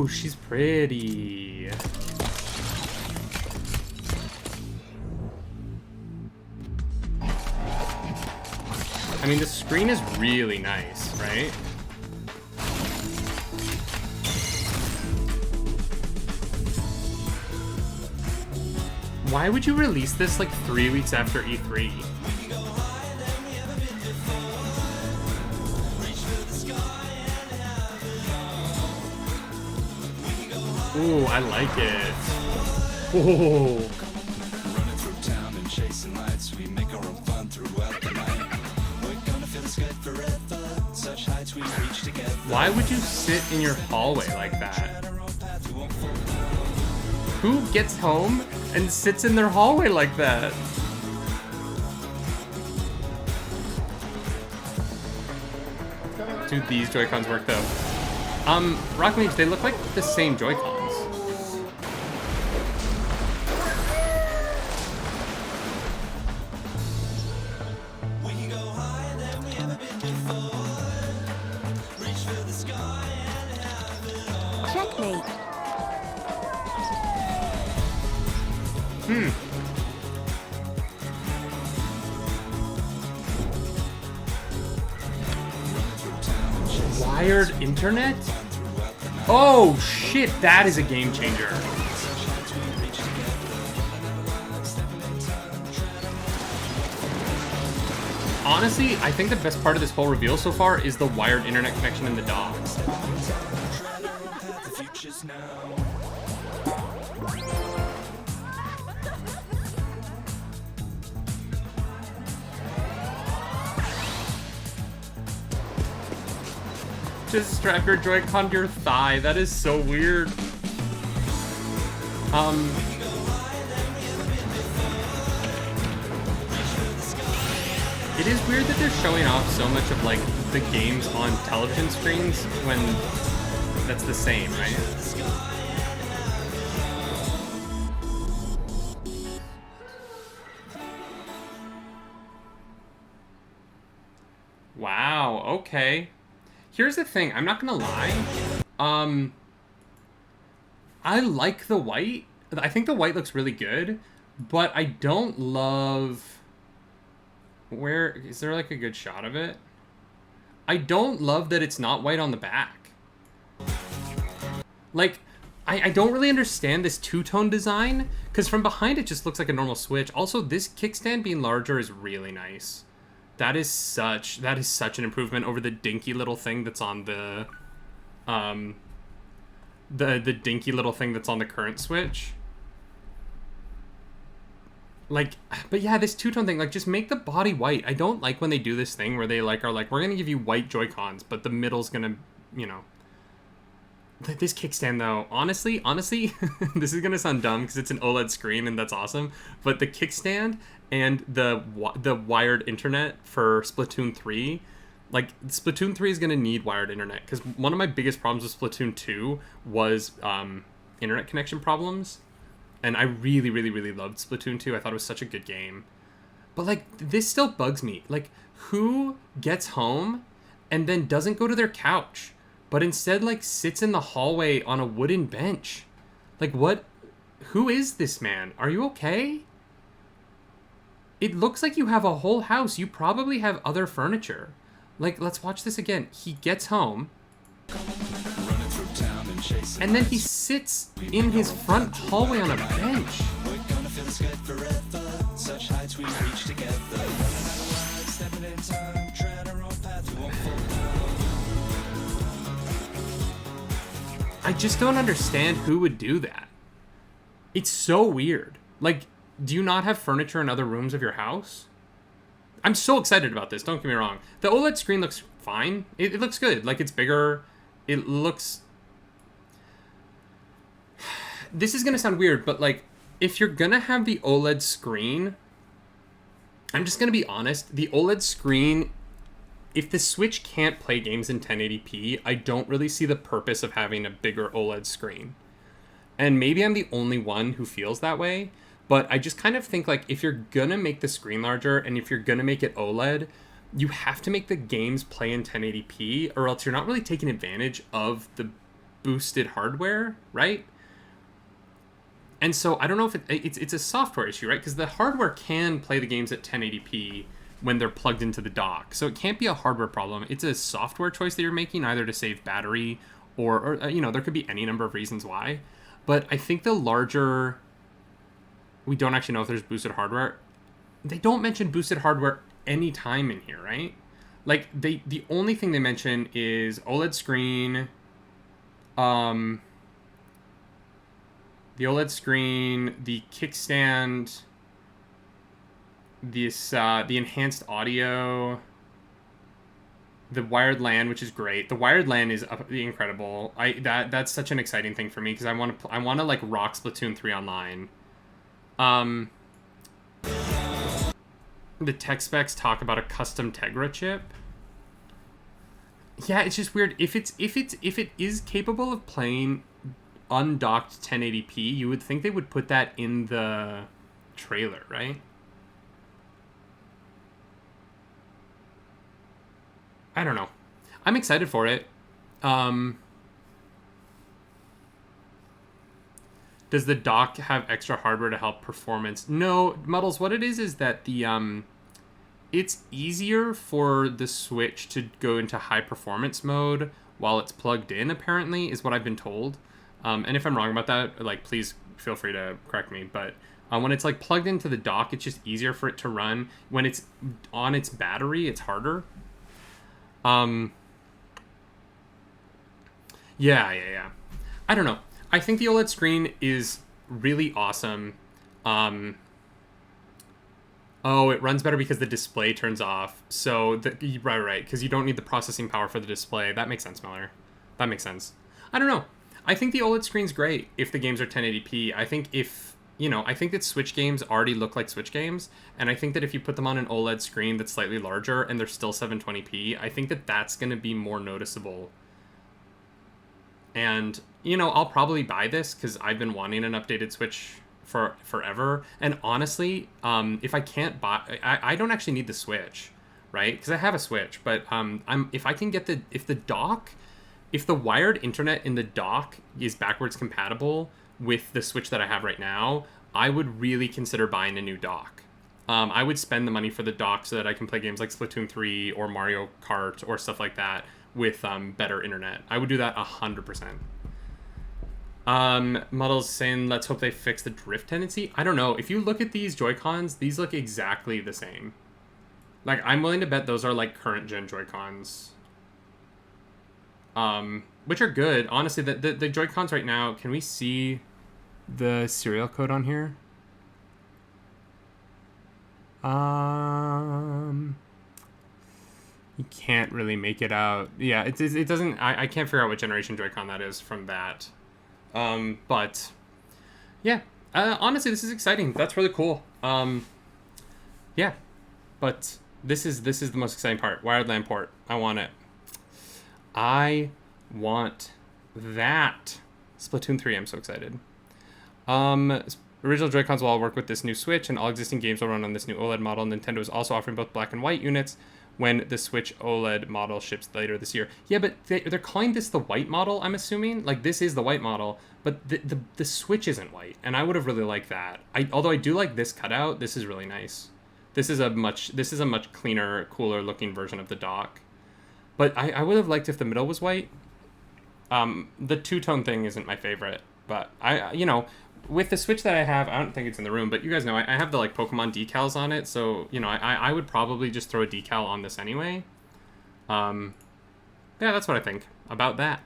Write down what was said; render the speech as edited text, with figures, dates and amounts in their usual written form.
she's pretty. I mean, the screen is really nice, right? Why would you release this like 3 weeks after E3? Ooh, I like it. Ooh. Running through town and chasing lights, we make our own fun throughout the night. We're gonna feel this good forever. Such heights we reach together. Why would you sit in your hallway like that? Who gets home and sits in their hallway like that? Do these Joy-Cons work though? Rock Mage, they look like the same Joy-Cons. Checkmate. Wired internet? Oh shit, that is a game changer. Honestly, I think the best part of this whole reveal so far is the wired internet connection in the dogs. The future's now. Just strap your Joy-Con to your thigh. That is so weird. It is weird that they're showing off so much of like the games on television screens when that's the same, right? Wow, okay. Here's the thing, I'm not gonna lie. I like the white. I think the white looks really good, but I don't love... Where... Is there like a good shot of it? I don't love that it's not white on the back. Like, I don't really understand this two-tone design, because from behind it just looks like a normal Switch. Also, this kickstand being larger is really nice. That is such an improvement over the dinky little thing that's on the dinky little thing that's on the current Switch. Like, but yeah, this two-tone thing, like, just make the body white. I don't like when they do this thing where they like are like, we're gonna give you white Joy-Cons, but the middle's gonna, you know. This kickstand though, honestly, this is gonna sound dumb because it's an OLED screen and that's awesome, but the kickstand and the wired internet for Splatoon 3, like, Splatoon 3 is gonna need wired internet because one of my biggest problems with Splatoon 2 was internet connection problems, and I really, really, really loved Splatoon 2. I thought it was such a good game, but like, this still bugs me. Like, who gets home and then doesn't go to their couch, but instead, like, sits in the hallway on a wooden bench? Like, what? Who is this man? Are you okay? It looks like you have a whole house. You probably have other furniture. Like, let's watch this again. He gets home, and then he sits in his front hallway on a bench. I just don't understand who would do that. It's so weird. Like, do you not have furniture in other rooms of your house? I'm so excited about this, don't get me wrong. The OLED screen looks fine. It looks good. Like, it's bigger. It looks... This is gonna sound weird, but like, if you're gonna have the OLED screen, I'm just gonna be honest, the OLED screen, if the Switch can't play games in 1080p, I don't really see the purpose of having a bigger OLED screen. And maybe I'm the only one who feels that way, but I just kind of think, like, if you're gonna make the screen larger and if you're gonna make it OLED, you have to make the games play in 1080p, or else you're not really taking advantage of the boosted hardware, right? And so I don't know if it's a software issue, right? Because the hardware can play the games at 1080p when they're plugged into the dock. So it can't be a hardware problem. It's a software choice that you're making, either to save battery or there could be any number of reasons why. But I think the larger... We don't actually know if there's boosted hardware. They don't mention boosted hardware any time in here, right? Like, the only thing they mention is OLED screen, the OLED screen, the kickstand, the enhanced audio, the wired LAN, which is great. The wired LAN is incredible. That's such an exciting thing for me because I want to like rock Splatoon 3 online. The tech specs talk about a custom Tegra chip. Yeah, it's just weird. If it is capable of playing undocked 1080p, you would think they would put that in the trailer, right? I don't know. I'm excited for it. Does the dock have extra hardware to help performance? No, Muddles, what it is that the it's easier for the Switch to go into high performance mode while it's plugged in, apparently, is what I've been told. And if I'm wrong about that, like, please feel free to correct me. But when it's like plugged into the dock, it's just easier for it to run. When it's on its battery, it's harder. Yeah. I don't know. I think the OLED screen is really awesome. Oh, it runs better because the display turns off. So, right, because you don't need the processing power for the display. That makes sense, Miller. That makes sense. I don't know. I think the OLED screen's great if the games are 1080p. I think I think that Switch games already look like Switch games, and I think that if you put them on an OLED screen that's slightly larger and they're still 720p, I think that that's going to be more noticeable. And, I'll probably buy this because I've been wanting an updated Switch for forever. And honestly, if I can't buy... I don't actually need the Switch, right? Because I have a Switch. But if I can get if the wired internet in the dock is backwards compatible with the Switch that I have right now, I would really consider buying a new dock. I would spend the money for the dock so that I can play games like Splatoon 3 or Mario Kart or stuff like that with better internet. I would do that 100%. Muddles saying, let's hope they fix the drift tendency. I don't know. If you look at these Joy-Cons, these look exactly the same. Like, I'm willing to bet those are, like, current-gen Joy-Cons. Which are good. Honestly, the Joy-Cons right now, can we see the serial code on here? You can't really make it out. Yeah, it doesn't... I can't figure out what generation Joy-Con that is from that. But... Yeah. Honestly, this is exciting. That's really cool. Yeah. But this is the most exciting part. Wired LAN port. I want it. I want that. Splatoon 3, I'm so excited. Original Joy-Cons will all work with this new Switch, and all existing games will run on this new OLED model. Nintendo is also offering both black and white units when the Switch OLED model ships later this year. Yeah, but they're calling this the white model, I'm assuming. Like, this is the white model, but the Switch isn't white, and I would have really liked that. Although I do like this cutout, this is really nice. This is a much cleaner, cooler looking version of the dock. But I would have liked if the middle was white. The two-tone thing isn't my favorite, but with the Switch that I have, I don't think it's in the room, but you guys know I have the like Pokemon decals on it, so I would probably just throw a decal on this anyway. Yeah, that's what I think about that.